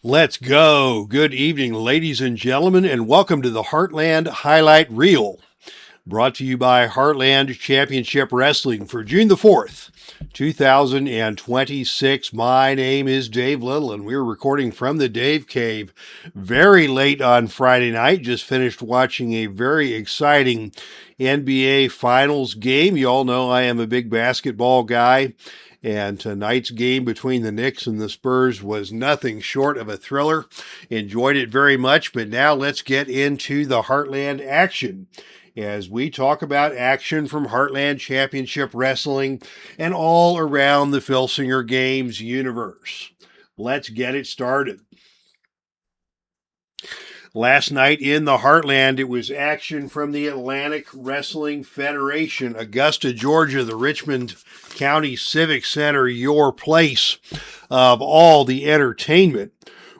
Let's go. Good evening, ladies and gentlemen, and welcome to the Heartland Highlight Reel, brought to you by Heartland Championship Wrestling for June the 4th, 2026. My name is Dave Little, and we're recording from the Dave Cave very late on Friday night. Just finished watching a very exciting NBA Finals game. You all know I am a big basketball guy. And tonight's game between the Knicks and the Spurs was nothing short of a thriller. Enjoyed it very much, but now let's get into the Heartland action as we talk about action from Heartland Championship Wrestling and all around the Filsinger Games Universe. Let's get it started. Last night in the Heartland, it was action from the Atlantic Wrestling Federation, Augusta, Georgia, the Richmond County Civic Center, your place of all the entertainment,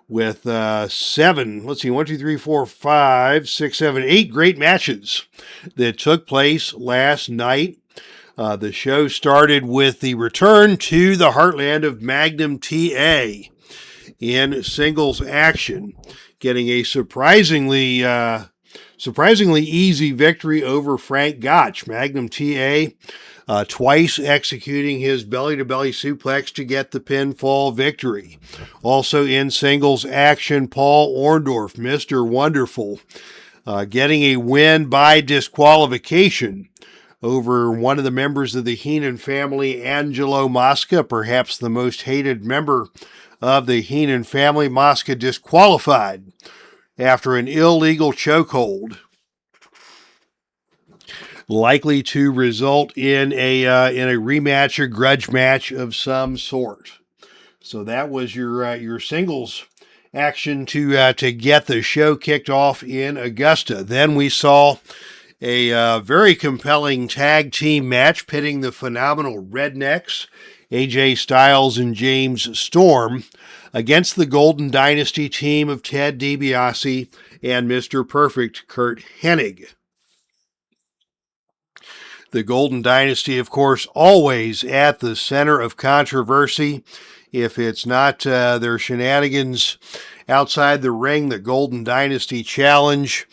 with 8 great matches that took place last night. The show started with the return to the Heartland of Magnum TA in singles action, getting a surprisingly easy victory over Frank Gotch. Magnum TA twice executing his belly-to-belly suplex to get the pinfall victory. Also in singles action, Paul Orndorff, Mr. Wonderful, getting a win by disqualification over one of the members of the Heenan family, Angelo Mosca, perhaps the most hated member of the Heenan family. Mosca disqualified after an illegal chokehold, likely to result in a rematch, a grudge match of some sort. So that was your singles action to get the show kicked off in Augusta. Then we saw a very compelling tag team match pitting the phenomenal Rednecks, AJ Styles and James Storm, against the Golden Dynasty team of Ted DiBiase and Mr. Perfect Kurt Hennig. The Golden Dynasty, of course, always at the center of controversy. If it's not their shenanigans outside the ring, the Golden Dynasty Challenge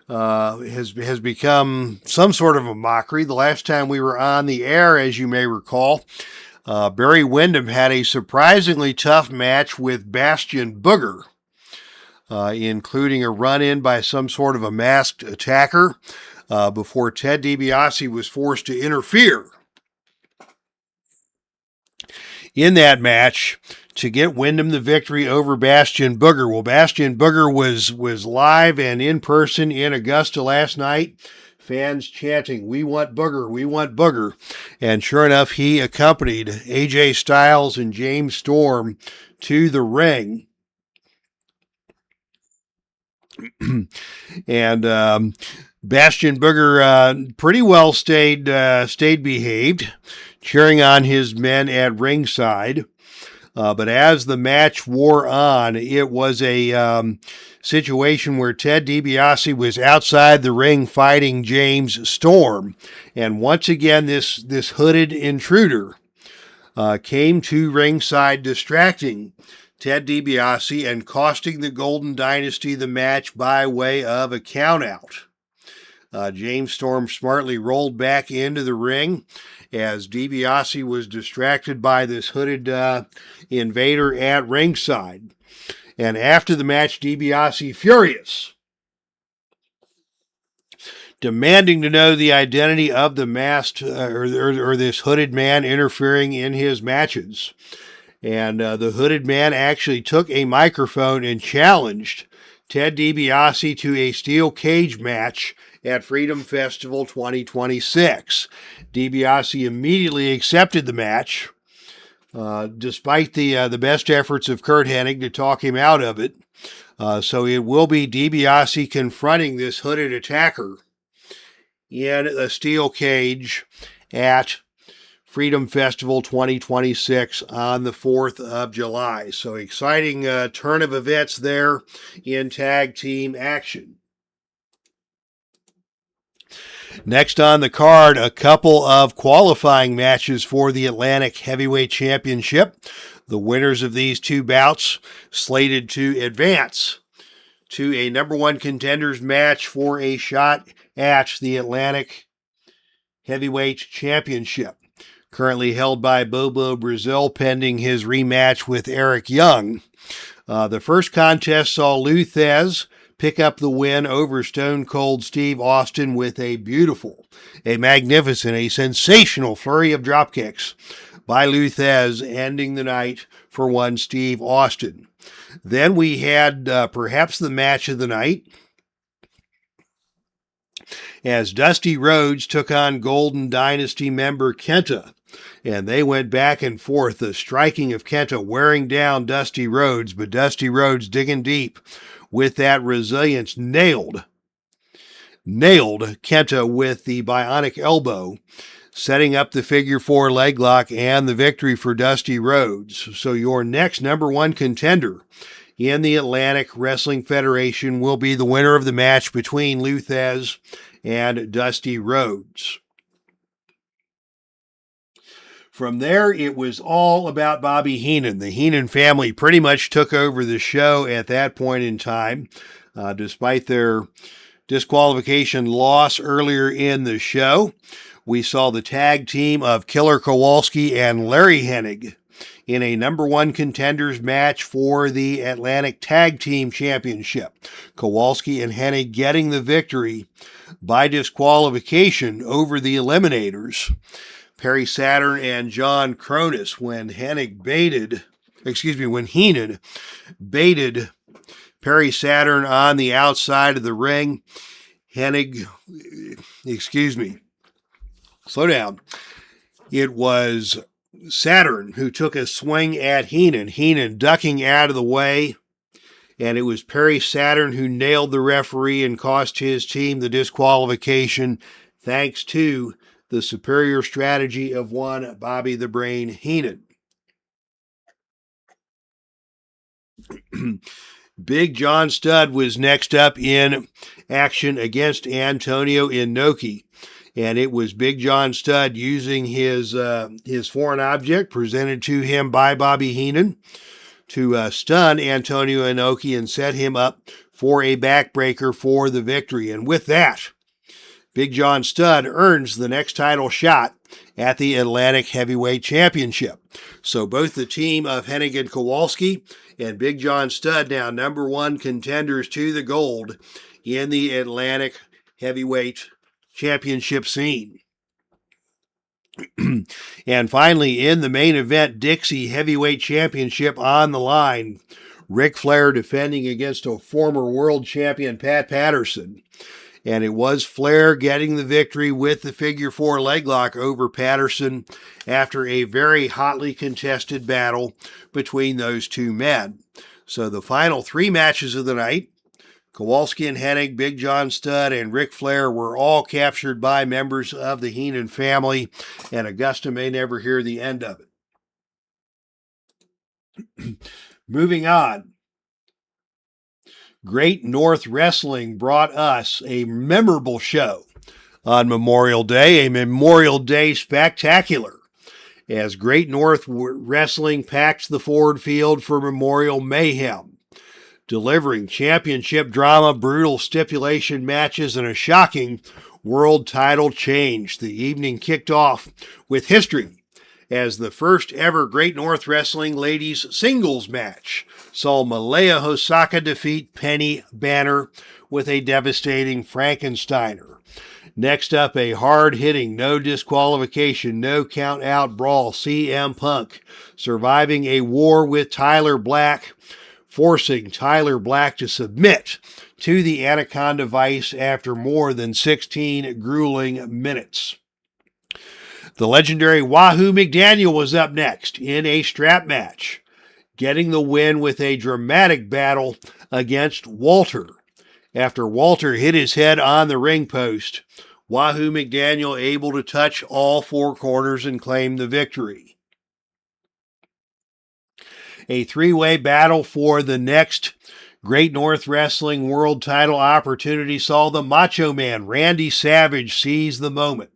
has become some sort of a mockery. The last time we were on the air, as you may recall, Barry Windham had a surprisingly tough match with Bastion Booger, including a run-in by some sort of a masked attacker before Ted DiBiase was forced to interfere in that match to get Windham the victory over Bastion Booger. Well, Bastion Booger was live and in person in Augusta last night. Fans chanting, "We want Booger, we want Booger." And sure enough, he accompanied AJ Styles and James Storm to the ring. And Bastion Booger pretty well stayed behaved, cheering on his men at ringside. But as the match wore on, it was a situation where Ted DiBiase was outside the ring fighting James Storm. And once again, this hooded intruder came to ringside, distracting Ted DiBiase and costing the Golden Dynasty the match by way of a countout. James Storm smartly rolled back into the ring as DiBiase was distracted by this hooded invader at ringside. And after the match, DiBiase, furious, demanding to know the identity of the masked or this hooded man interfering in his matches. And the hooded man actually took a microphone and challenged Ted DiBiase to a steel cage match at Freedom Festival 2026. DiBiase immediately accepted the match, despite the best efforts of Kurt Hennig to talk him out of it. So it will be DiBiase confronting this hooded attacker in a steel cage at Freedom Festival 2026 on the 4th of July. So exciting turn of events there in tag team action. Next on the card, a couple of qualifying matches for the Atlantic Heavyweight Championship. The winners of these two bouts slated to advance to a number one contenders match for a shot at the Atlantic Heavyweight Championship, currently held by Bobo Brazil, pending his rematch with Eric Young. The first contest saw Lou Thesz pick up the win over Stone Cold Steve Austin with a magnificent, a sensational flurry of dropkicks by Lou Thesz, ending the night for one Steve Austin. Then we had perhaps the match of the night, as Dusty Rhodes took on Golden Dynasty member Kenta, and they went back and forth, the striking of Kenta wearing down Dusty Rhodes, but Dusty Rhodes digging deep with that resilience, nailed Kenta with the bionic elbow, setting up the figure four leg lock and the victory for Dusty Rhodes. So your next number one contender in the Atlantic Wrestling Federation will be the winner of the match between Lou Thesz and Dusty Rhodes. From there, it was all about Bobby Heenan. The Heenan family pretty much took over the show at that point in time, despite their disqualification loss earlier in the show. We saw the tag team of Killer Kowalski and Larry Hennig in a number one contenders match for the Atlantic Tag Team Championship. Kowalski and Hennig getting the victory by disqualification over the Eliminators, Perry Saturn and John Cronus, when Heenan baited Perry Saturn on the outside of the ring. Slow down. It was Saturn who took a swing at Heenan ducking out of the way, and it was Perry Saturn who nailed the referee and cost his team the disqualification, thanks to the superior strategy of one Bobby the Brain Heenan. Big John Studd was next up in action against Antonio Inoki, and it was Big John Studd using his foreign object presented to him by Bobby Heenan to stun Antonio Inoki and set him up for a backbreaker for the victory. And with that, Big John Studd earns the next title shot at the Atlantic Heavyweight Championship. So both the team of Hennig and Kowalski and Big John Studd now number one contenders to the gold in the Atlantic Heavyweight Championship scene. And finally, in the main event, Dixie Heavyweight Championship on the line. Ric Flair defending against a former world champion, Pat Patterson. And it was Flair getting the victory with the figure four leg lock over Patterson after a very hotly contested battle between those two men. So the final three matches of the night, Kowalski and Hennig, Big John Studd, and Ric Flair, were all captured by members of the Heenan family, and Augusta may never hear the end of it. Moving on. Great North Wrestling brought us a memorable show on Memorial Day, a Memorial Day spectacular, as Great North Wrestling packed the Ford Field for Memorial Mayhem, delivering championship drama, brutal stipulation matches, and a shocking world title change. The evening kicked off with history, as the first ever Great North Wrestling ladies singles match saw Malaya Hosaka defeat Penny Banner with a devastating Frankensteiner. Next up, a hard-hitting, no disqualification, no count-out brawl, CM Punk surviving a war with Tyler Black, forcing Tyler Black to submit to the Anaconda Vice after more than 16 grueling minutes. The legendary Wahoo McDaniel was up next in a strap match, getting the win with a dramatic battle against Walter. After Walter hit his head on the ring post, Wahoo McDaniel able to touch all four corners and claim the victory. A three-way battle for the next Great North Wrestling World title opportunity saw the Macho Man Randy Savage seize the moment,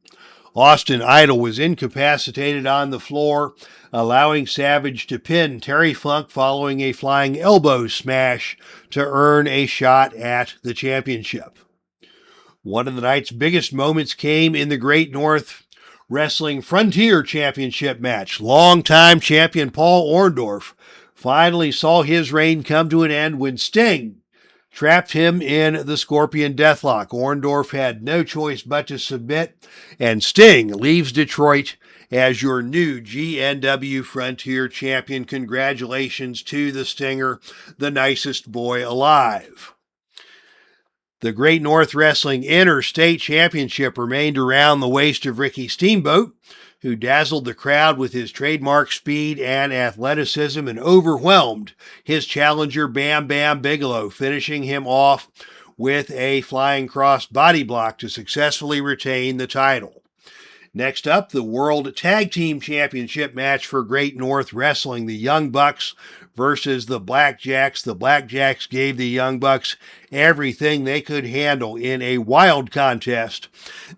Austin Idol was incapacitated on the floor, allowing Savage to pin Terry Funk following a flying elbow smash to earn a shot at the championship. One of the night's biggest moments came in the Great North Wrestling Frontier Championship match. Longtime champion Paul Orndorff finally saw his reign come to an end when Sting trapped him in the Scorpion Deathlock. Orndorff had no choice but to submit, and Sting leaves Detroit as your new GNW Frontier Champion. Congratulations to the Stinger, the nicest boy alive. The Great North Wrestling Interstate Championship remained around the waist of Ricky Steamboat, who dazzled the crowd with his trademark speed and athleticism and overwhelmed his challenger Bam Bam Bigelow, finishing him off with a flying cross body block to successfully retain the title. Next up, the World Tag Team Championship match for Great North Wrestling, the Young Bucks versus the Blackjacks. The Blackjacks gave the Young Bucks everything they could handle in a wild contest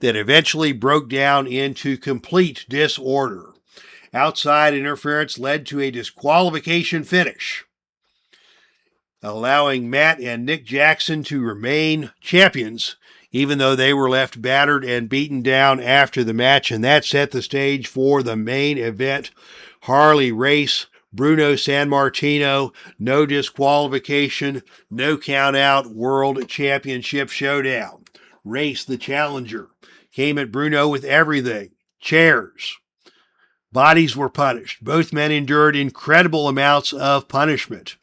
that eventually broke down into complete disorder. Outside interference led to a disqualification finish, allowing Matt and Nick Jackson to remain champions, even though they were left battered and beaten down after the match. And that set the stage for the main event. Harley Race, Bruno Sammartino, no disqualification, no count-out World Championship Showdown. Race, the challenger, came at Bruno with everything. Chairs. Bodies were punished. Both men endured incredible amounts of punishment.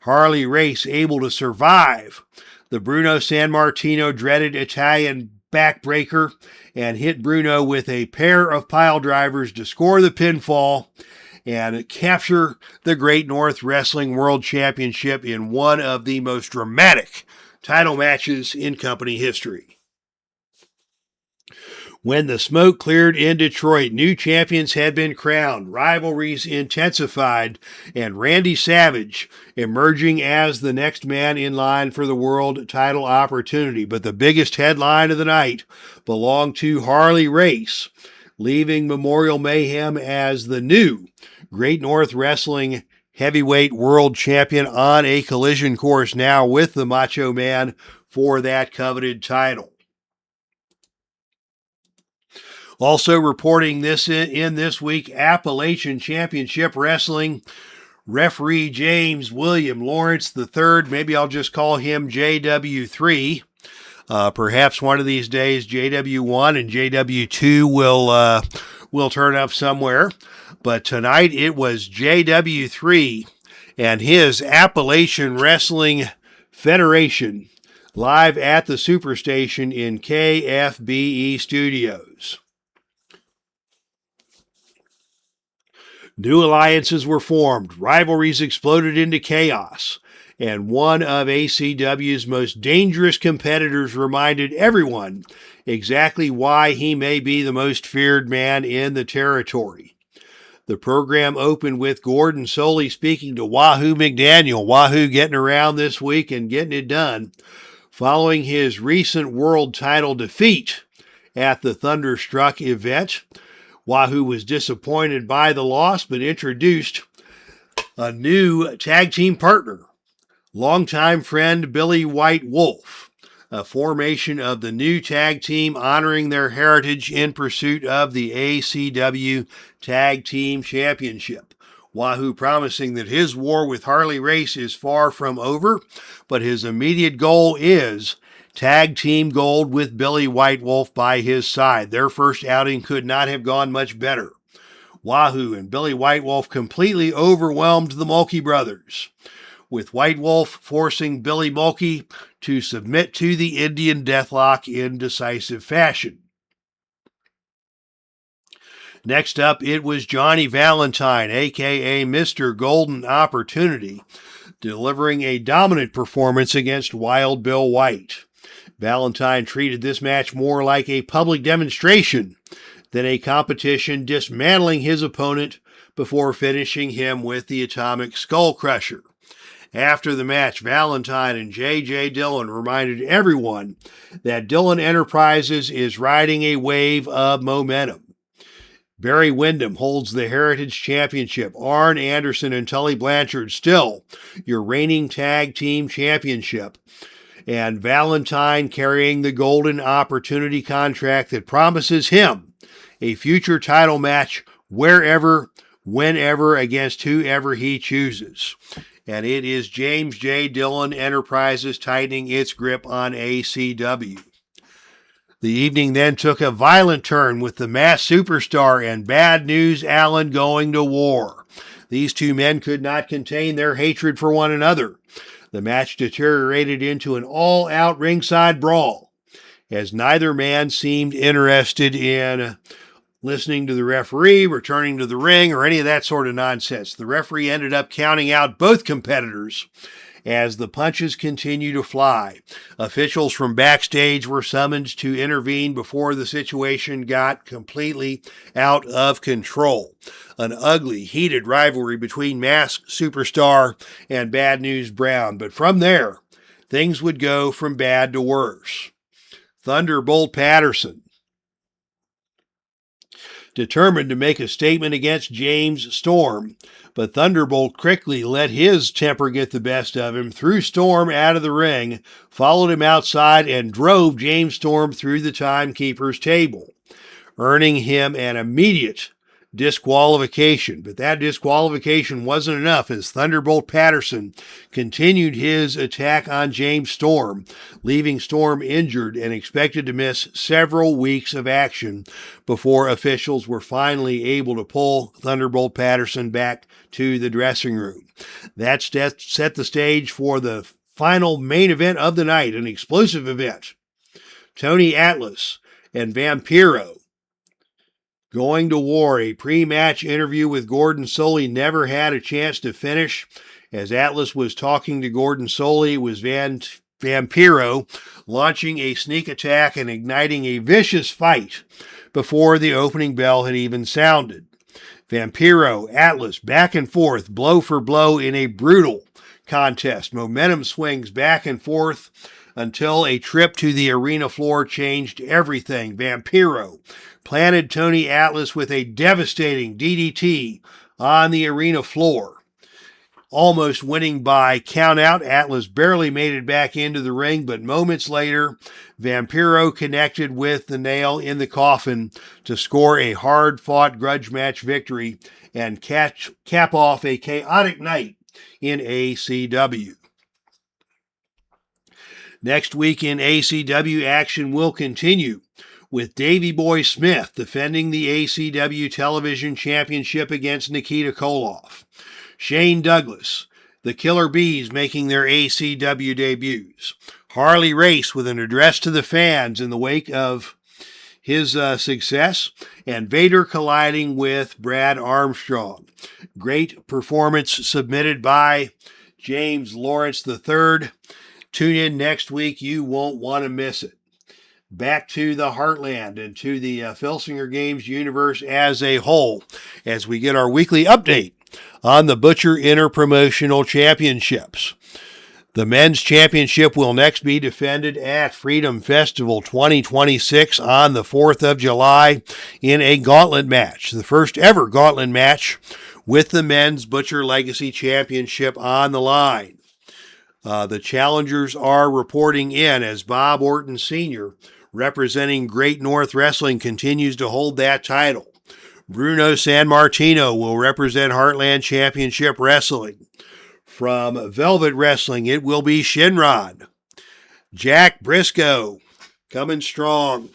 Harley Race able to survive the Bruno Sammartino dreaded Italian backbreaker and hit Bruno with a pair of pile drivers to score the pinfall and capture the Great North Wrestling World Championship in one of the most dramatic title matches in company history. When the smoke cleared in Detroit, new champions had been crowned, rivalries intensified, and Randy Savage emerging as the next man in line for the world title opportunity. But the biggest headline of the night belonged to Harley Race, leaving Memorial Mayhem as the new Great North Wrestling Heavyweight World Champion on a collision course now with the Macho Man for that coveted title. Also reporting this in this week, Appalachian Championship Wrestling referee James William Lawrence III, maybe I'll just call him JW3. Perhaps one of these days JW1 and JW2 will turn up somewhere. But tonight it was JW3 and his Appalachian Wrestling Federation live at the Superstation in KFBE Studios. New alliances were formed, rivalries exploded into chaos, and one of ACW's most dangerous competitors reminded everyone exactly why he may be the most feared man in the territory. The program opened with Gordon Soley speaking to Wahoo McDaniel. Wahoo getting around this week and getting it done, following his recent world title defeat at the Thunderstruck event. Wahoo was disappointed by the loss, but introduced a new tag team partner, longtime friend Billy White Wolf, a formation of the new tag team honoring their heritage in pursuit of the ACW Tag Team Championship. Wahoo promising that his war with Harley Race is far from over, but his immediate goal is Tag Team Gold with Billy White Wolf by his side. Their first outing could not have gone much better. Wahoo and Billy White Wolf completely overwhelmed the Mulkey brothers, with White Wolf forcing Billy Mulkey to submit to the Indian Deathlock in decisive fashion. Next up, it was Johnny Valentine, a.k.a. Mr. Golden Opportunity, delivering a dominant performance against Wild Bill White. Valentine treated this match more like a public demonstration than a competition, dismantling his opponent before finishing him with the Atomic Skull Crusher. After the match, Valentine and J.J. Dillon reminded everyone that Dillon Enterprises is riding a wave of momentum. Barry Windham holds the Heritage Championship. Arn Anderson and Tully Blanchard still your reigning tag team championship. And Valentine carrying the Golden Opportunity contract that promises him a future title match wherever, whenever, against whoever he chooses. And it is James J. Dillon Enterprises tightening its grip on ACW. The evening then took a violent turn with the Masked Superstar and Bad News Allen going to war. These two men could not contain their hatred for one another. The match deteriorated into an all-out ringside brawl, as neither man seemed interested in listening to the referee, returning to the ring, or any of that sort of nonsense. The referee ended up counting out both competitors as the punches continued to fly. Officials from backstage were summoned to intervene before the situation got completely out of control. An ugly, heated rivalry between Masked Superstar and Bad News Brown. But from there, things would go from bad to worse. Thunderbolt Patterson, determined to make a statement against James Storm, but Thunderbolt quickly let his temper get the best of him, threw Storm out of the ring, followed him outside, and drove James Storm through the timekeeper's table, earning him an immediate disqualification. But that disqualification wasn't enough, as Thunderbolt Patterson continued his attack on James Storm, leaving Storm injured and expected to miss several weeks of action before officials were finally able to pull Thunderbolt Patterson back to the dressing room. That set the stage for the final main event of the night, an explosive event. Tony Atlas and Vampiro going to war. A pre-match interview with Gordon Solie never had a chance to finish. As Atlas was talking to Gordon Solie, it was Vampiro launching a sneak attack and igniting a vicious fight before the opening bell had even sounded. Vampiro, Atlas, back and forth, blow for blow in a brutal contest. Momentum swings back and forth until a trip to the arena floor changed everything. Vampiro planted Tony Atlas with a devastating DDT on the arena floor, almost winning by countout. Atlas barely made it back into the ring, but moments later, Vampiro connected with the nail in the coffin to score a hard-fought grudge match victory and cap off a chaotic night in ACW. Next week in ACW, action will continue with Davey Boy Smith defending the ACW Television Championship against Nikita Koloff. Shane Douglas, the Killer Bees, making their ACW debuts. Harley Race with an address to the fans in the wake of his success, and Vader colliding with Brad Armstrong. Great performance submitted by James Lawrence III. Tune in next week. You won't want to miss it. Back to the Heartland and to the Filsinger Games Universe as a whole, as we get our weekly update on the Butcher Interpromotional Championships. The men's championship will next be defended at Freedom Festival 2026 on the 4th of July in a gauntlet match, the first ever gauntlet match with the men's Butcher Legacy Championship on the line. The challengers are reporting in as Bob Orton Sr., representing Great North Wrestling, continues to hold that title. Bruno Sammartino will represent Heartland Championship Wrestling. From Velvet Wrestling, it will be Shinrod. Jack Briscoe coming strong.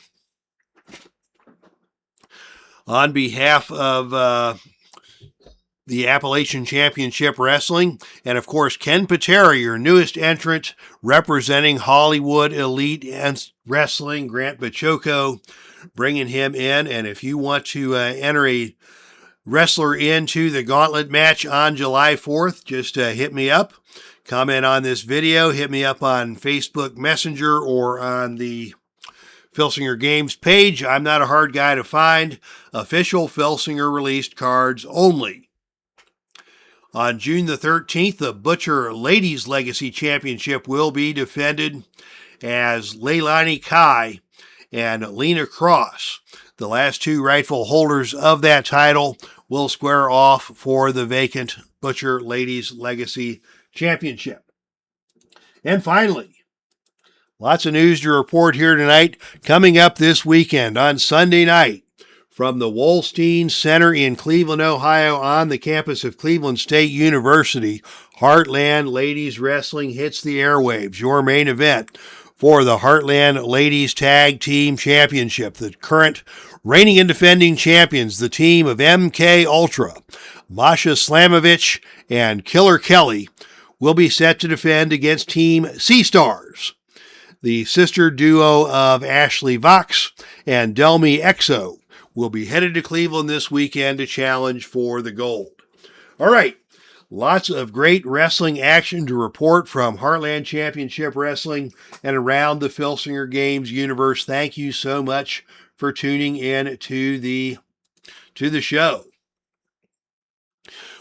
On behalf of the Appalachian Championship Wrestling, and of course Ken Patera, your newest entrant, representing Hollywood Elite Wrestling, Grant Bachoco, bringing him in. And if you want to enter a wrestler into the gauntlet match on July 4th, just hit me up, comment on this video, hit me up on Facebook Messenger or on the Filsinger Games page. I'm not a hard guy to find. Official Filsinger released cards only. On June the 13th, the Butcher Ladies Legacy Championship will be defended as Leilani Kai and Lena Cross, the last two rightful holders of that title, will square off for the vacant Butcher Ladies Legacy Championship. And finally, lots of news to report here tonight. Coming up this weekend on Sunday night from the Wolstein Center in Cleveland, Ohio, on the campus of Cleveland State University, Heartland Ladies Wrestling hits the airwaves. Your main event for the Heartland Ladies Tag Team Championship. The current reigning and defending champions, the team of MK Ultra, Masha Slamovich and Killer Kelly, will be set to defend against Team Sea Stars, the sister duo of Ashley Vox and Delmy Exo. Will be headed to Cleveland this weekend to challenge for the gold. All right, lots of great wrestling action to report from Heartland Championship Wrestling and around the Filsinger Games Universe. Thank you so much for tuning in to the show.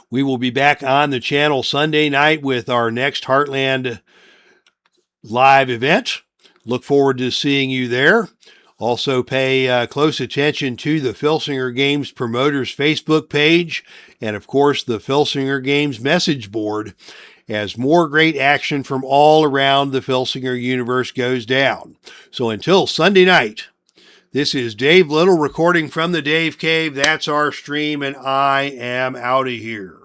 We will be back on the channel Sunday night with our next Heartland live event. Look forward to seeing you there. Also pay close attention to the Filsinger Games Promoters Facebook page and, of course, the Filsinger Games message board as more great action from all around the Filsinger universe goes down. So until Sunday night, this is Dave Little recording from the Dave Cave. That's our stream, and I am out of here.